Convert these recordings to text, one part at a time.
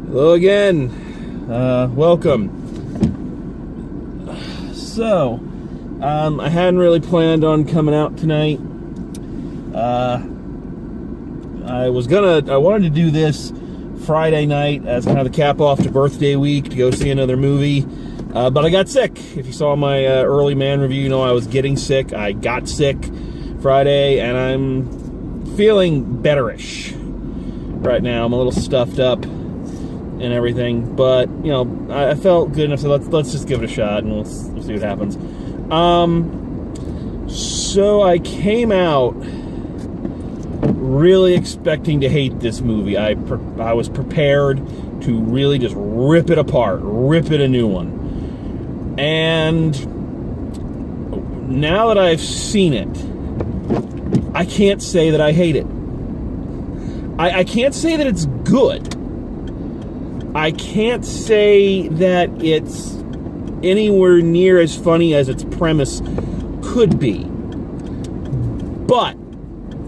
Hello again. Welcome. So, I hadn't really planned on coming out tonight. I wanted to do this Friday night as kind of the cap off to birthday week to go see another movie. But I got sick. If you saw my early man review, you know I was getting sick. I got sick Friday, and I'm feeling betterish right now. I'm a little stuffed up and everything, but you know, I felt good enough, so let's just give it a shot and we'll see what happens. So I came out really expecting to hate this movie. I was prepared to really just rip it apart, rip it a new one. And now that I've seen it, I can't say that I hate it. I can't say that it's good. I can't say that it's anywhere near as funny as its premise could be. But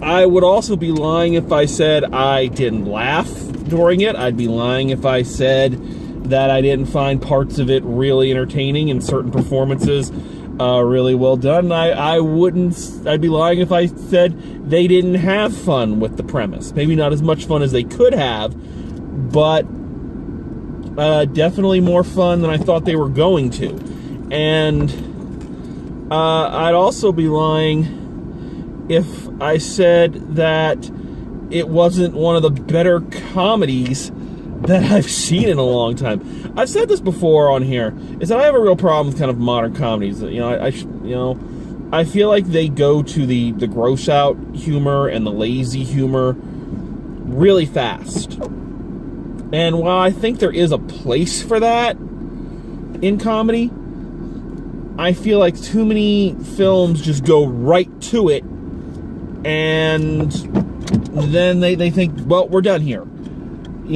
I would also be lying if I said I didn't laugh during it. I'd be lying if I said that I didn't find parts of it really entertaining and certain performances really well done. I'd be lying if I said they didn't have fun with the premise. Maybe not as much fun as they could have, but definitely more fun than I thought they were going to. And I'd also be lying if I said that it wasn't one of the better comedies that I've seen in a long time. I've said this before on here, is that I have a real problem with kind of modern comedies. I feel like they go to the gross out humor and the lazy humor really fast. And while I think there is a place for that in comedy, I feel like too many films just go right to it, and then they think, well, we're done here. And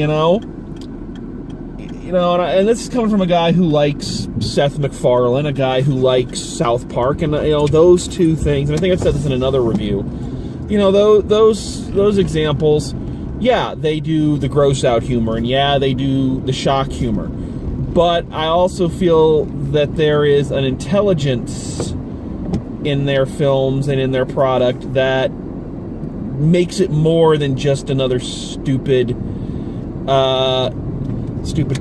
this is coming from a guy who likes Seth MacFarlane, a guy who likes South Park, and those two things. And I think I've said this in another review. Those examples. Yeah, they do the gross out humor, and yeah, they do the shock humor. But I also feel that there is an intelligence in their films and in their product that makes it more than just another stupid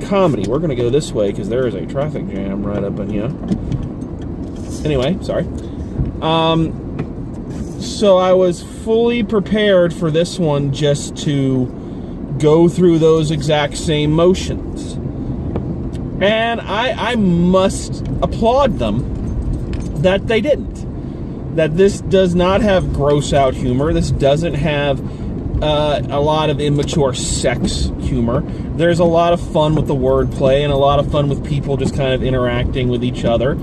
comedy. We're going to go this way because there is a traffic jam right up in here. Anyway, sorry. So I was fully prepared for this one just to go through those exact same motions. And I must applaud them that they didn't. That this does not have gross out humor. This doesn't have a lot of immature sex humor. There's a lot of fun with the wordplay and a lot of fun with people just kind of interacting with each other.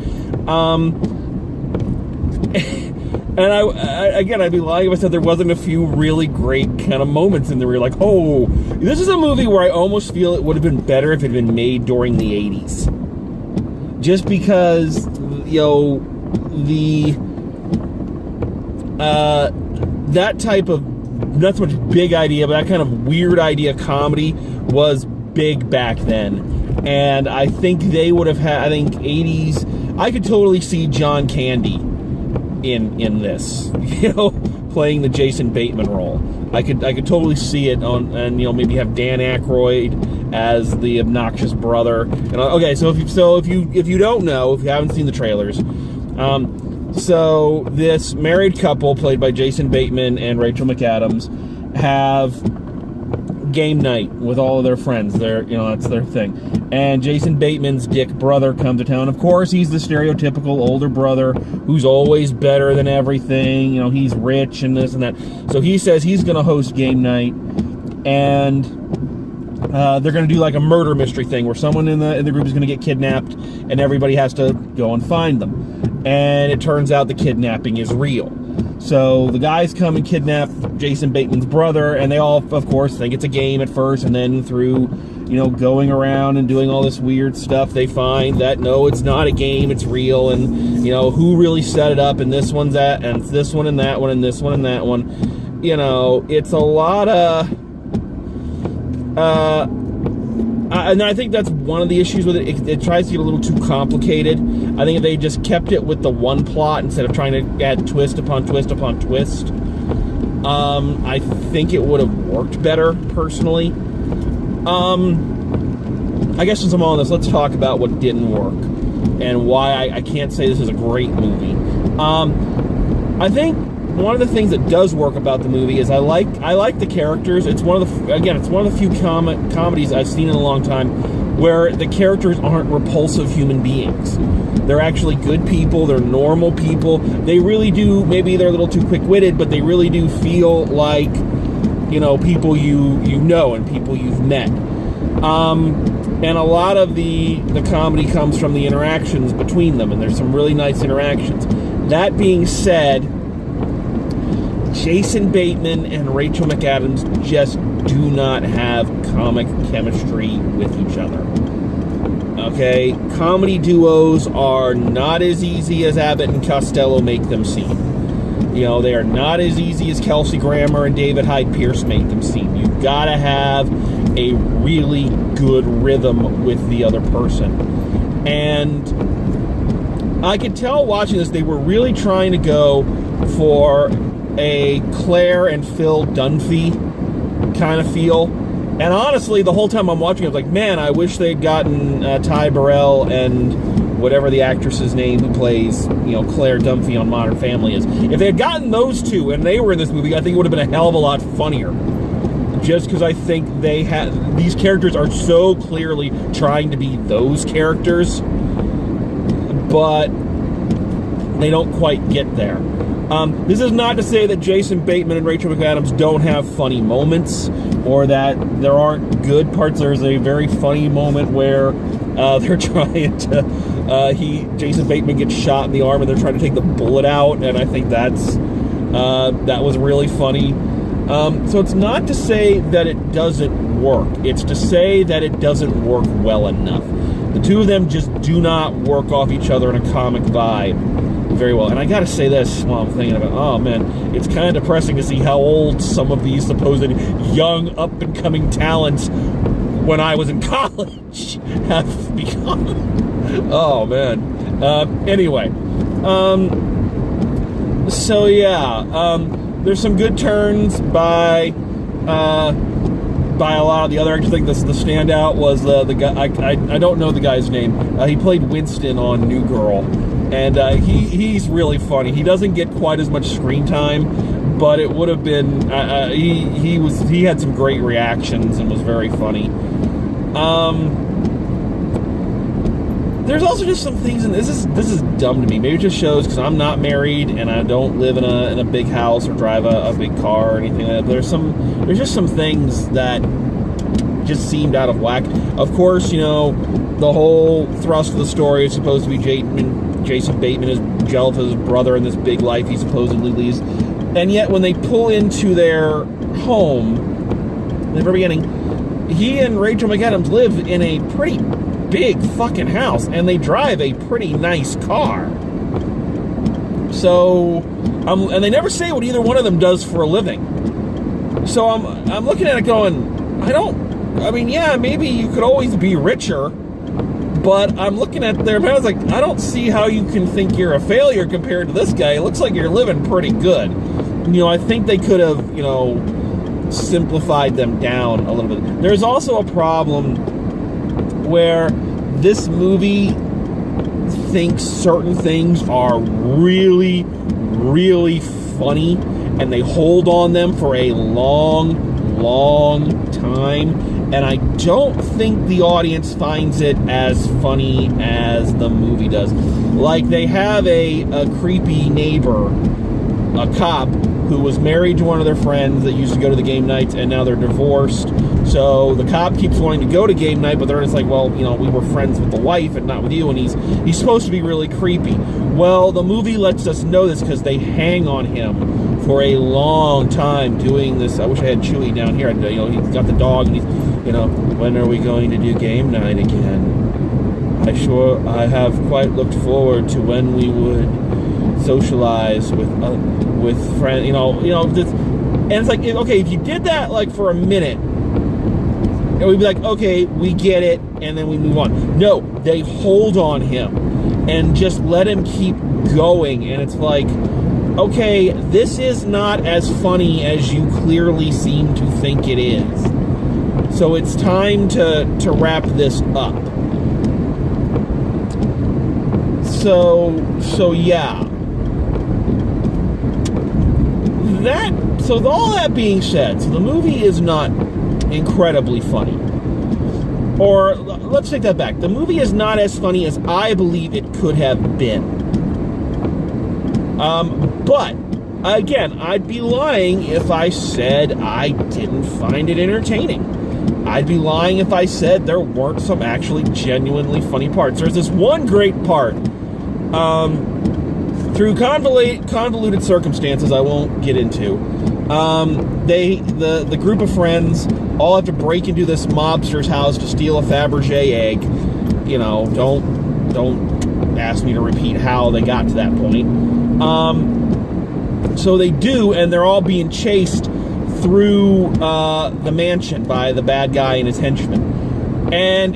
And I'd be lying if I said there wasn't a few really great kind of moments in there where you're like, oh, this is a movie where I almost feel it would have been better if it had been made during the 80s. Just because, that type of, not so much big idea, but that kind of weird idea comedy was big back then. And I think they would have had, 80s, I could totally see John Candy in this, playing the Jason Bateman role. I could totally see it on, and maybe have Dan Aykroyd as the obnoxious brother. And okay, so if you don't know, if you haven't seen the trailers, so this married couple played by Jason Bateman and Rachel McAdams have game night with all of their friends. That's their thing. And Jason Bateman's dick brother comes to town. Of course, he's the stereotypical older brother who's always better than everything. He's rich and this and that. So he says he's going to host game night, and they're going to do like a murder mystery thing where someone in the group is going to get kidnapped, and everybody has to go and find them. And it turns out the kidnapping is real. So the guys come and kidnap Jason Bateman's brother, and they all, of course, think it's a game at first, and then through, going around and doing all this weird stuff, they find that, no, it's not a game, it's real, and, who really set it up, and this one's that, and this one and that one, and this one and that one. It's a lot of, And I think that's one of the issues with it. It tries to get a little too complicated. I think if they just kept it with the one plot instead of trying to add twist upon twist upon twist, I think it would have worked better, personally. I guess since I'm on this, let's talk about what didn't work and why I can't say this is a great movie. I think one of the things that does work about the movie is I like the characters. It's one of the few comedies I've seen in a long time where the characters aren't repulsive human beings. They're actually good people. They're normal people. They really do. Maybe they're a little too quick-witted, but they really do feel like, people you know and people you've met. And a lot of the comedy comes from the interactions between them, and there's some really nice interactions. That being said, Jason Bateman and Rachel McAdams just do not have comic chemistry with each other. Okay? Comedy duos are not as easy as Abbott and Costello make them seem. They are not as easy as Kelsey Grammer and David Hyde Pierce make them seem. You've got to have a really good rhythm with the other person. And I could tell watching this, they were really trying to go for a Claire and Phil Dunphy kind of feel. And honestly, the whole time I'm watching, I was like, man, I wish they'd gotten Ty Burrell and whatever the actress's name who plays, Claire Dunphy on Modern Family is. If they had gotten those two and they were in this movie, I think it would have been a hell of a lot funnier. Just because I think these characters are so clearly trying to be those characters, but they don't quite get there. This is not to say that Jason Bateman and Rachel McAdams don't have funny moments, or that there aren't good parts. There's a very funny moment where they're trying to, Jason Bateman gets shot in the arm and they're trying to take the bullet out, and I think that was really funny. So it's not to say that it doesn't work. It's to say that it doesn't work well enough. The two of them just do not work off each other in a comic vibe very well. And I gotta say this while I'm thinking about, oh man, it's kind of depressing to see how old some of these supposed young up-and-coming talents when I was in college have become. Oh man. Anyway. So yeah. There's some good turns by a lot of the other actors. I think the standout was the guy. I don't know the guy's name. He played Winston on New Girl, and he's really funny. He doesn't get quite as much screen time, but it would have been. He had some great reactions and was very funny. There's also just some things, and this is dumb to me. Maybe it just shows because I'm not married and I don't live in a big house or drive a big car or anything like that. There's just some things that just seemed out of whack. Of course, the whole thrust of the story is supposed to be Jason Bateman is jealous of his brother and this big life he supposedly leads. And yet when they pull into their home in the very beginning, he and Rachel McAdams live in a pretty big fucking house, and they drive a pretty nice car. So, and they never say what either one of them does for a living. So I'm looking at it going, yeah, maybe you could always be richer, but I'm looking at their man, I was like, I don't see how you can think you're a failure compared to this guy. It looks like you're living pretty good. I think they could have, simplified them down a little bit. There's also a problem where this movie thinks certain things are really, really funny, and they hold on them for a long, long time, and I don't think the audience finds it as funny as the movie does. Like, they have a creepy neighbor, a cop, who was married to one of their friends that used to go to the game nights, and now they're divorced. So the cop keeps wanting to go to game night, but they're just like, well, we were friends with the wife and not with you, and he's supposed to be really creepy. Well, the movie lets us know this because they hang on him for a long time doing this. I wish I had Chewie down here. He's got the dog, and he's, when are we going to do game night again? I have quite looked forward to when we would socialize with friends, and it's like, okay, if you did that like for a minute, we'd be like, okay, we get it, and then we move on. No, they hold on him and just let him keep going, and it's like, okay, this is not as funny as you clearly seem to think it is. So it's time to wrap this up. So yeah. So all that being said, so the movie is not incredibly funny. Or, let's take that back. The movie is not as funny as I believe it could have been. But, again, I'd be lying if I said I didn't find it entertaining. I'd be lying if I said there weren't some actually genuinely funny parts. There's this one great part. Through convoluted circumstances I won't get into, the group of friends all have to break into this mobster's house to steal a Fabergé egg. You know, don't ask me to repeat how they got to that point. So they do, and they're all being chased through the mansion by the bad guy and his henchmen. And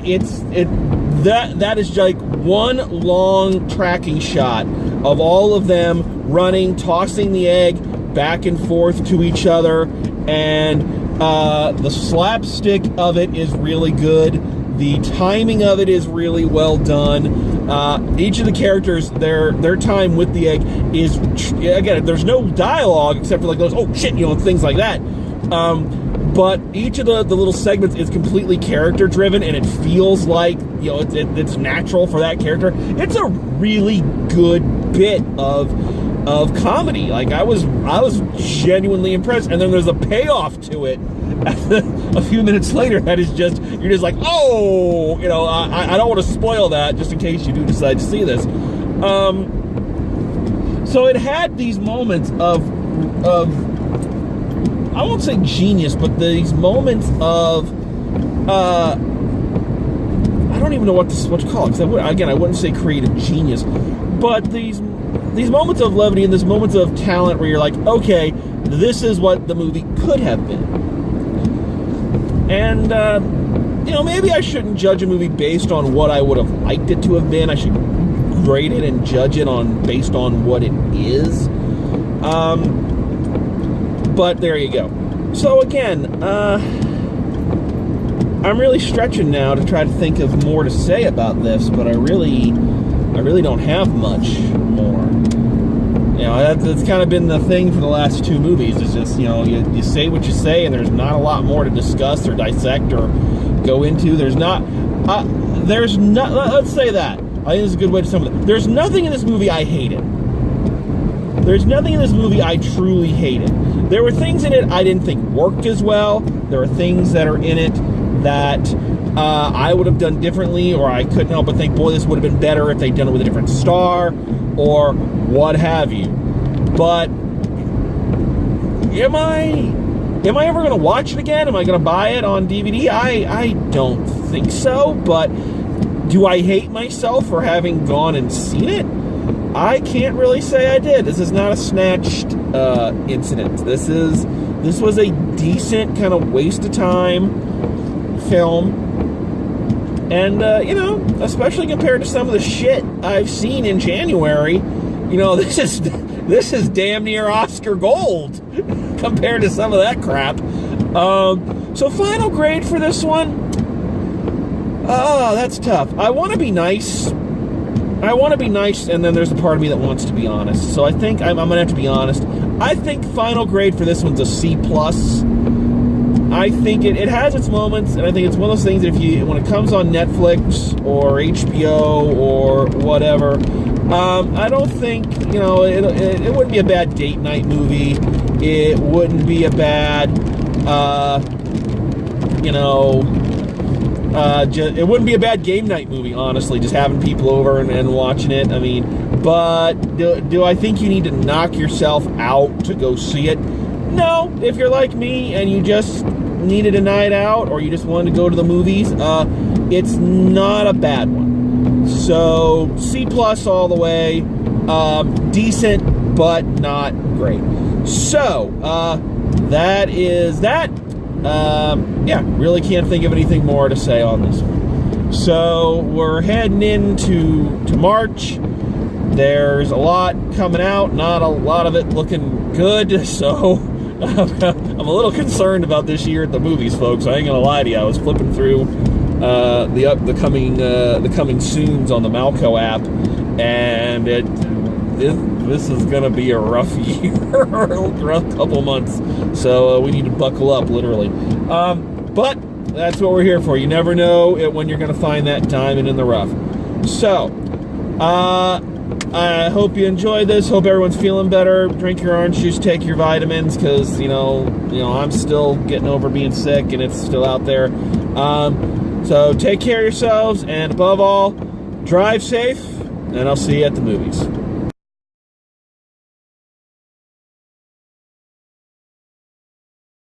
that is like one long tracking shot of all of them running, tossing the egg back and forth to each other, and the slapstick of it is really good. The timing of it is really well done. Each of the characters, their time with the egg is, again, there's no dialogue except for like those, oh shit, you know, things like that. But each of the little segments is completely character driven, and it feels like, you know, it's natural for that character. It's a really good bit of comedy. Like, I was genuinely impressed, and then there's a payoff to it a few minutes later that is just, you're just like, oh, you know, I don't want to spoil that just in case you do decide to see this. So it had these moments of I won't say genius, but these moments of I don't even know what to call it, because I wouldn't say creative genius, but these moments of levity and these moments of talent where you're like, okay, this is what the movie could have been. And you know, maybe I shouldn't judge a movie based on what I would have liked it to have been. I should grade it and judge it based on what it is. But there you go. So again, I'm really stretching now to try to think of more to say about this, but I really don't have much more. You know, that's kind of been the thing for the last two movies. It's just, you know, you say what you say, and there's not a lot more to discuss or dissect or go into. Let's say that. I think this is a good way to sum it up. There's nothing in this movie I hated. There's nothing in this movie I truly hated. There were things in it I didn't think worked as well. There are things that are in it that I would have done differently, or I couldn't help but think, boy, this would have been better if they'd done it with a different star, or what have you. But am I ever going to watch it again? Am I going to buy it on DVD? I don't think so, but do I hate myself for having gone and seen it? I can't really say I did. This is not a snatched incident. This was a decent kind of waste of time film, and you know, especially compared to some of the shit I've seen in January, you know, this is damn near Oscar gold compared to some of that crap. So final grade for this one. Oh, that's tough. I want to be nice, and then there's a part of me that wants to be honest. So I think I'm going to have to be honest. I think final grade for this one's a C+. I think it has its moments, and I think it's one of those things that when it comes on Netflix or HBO or whatever, I don't think, you know, it wouldn't be a bad date night movie. It wouldn't be a bad, you know, it wouldn't be a bad game night movie, honestly, just having people over and watching it. I mean, but do I think you need to knock yourself out to go see it? No. If you're like me and you just needed a night out, or you just wanted to go to the movies, it's not a bad one. So C+ all the way. Decent, but not great. So that is that. yeah, really can't think of anything more to say on this one. So we're heading into March. There's a lot coming out, not a lot of it looking good, so I'm a little concerned about this year at the movies, folks. I ain't gonna lie to you. I was flipping through the coming soons on the Malco app, and this is gonna be a rough year, rough couple months. So we need to buckle up, literally. But that's what we're here for. You never know when you're gonna find that diamond in the rough. So I hope you enjoyed this. Hope everyone's feeling better. Drink your orange juice, take your vitamins, because you know I'm still getting over being sick, and it's still out there. So take care of yourselves, and above all, drive safe. And I'll see you at the movies.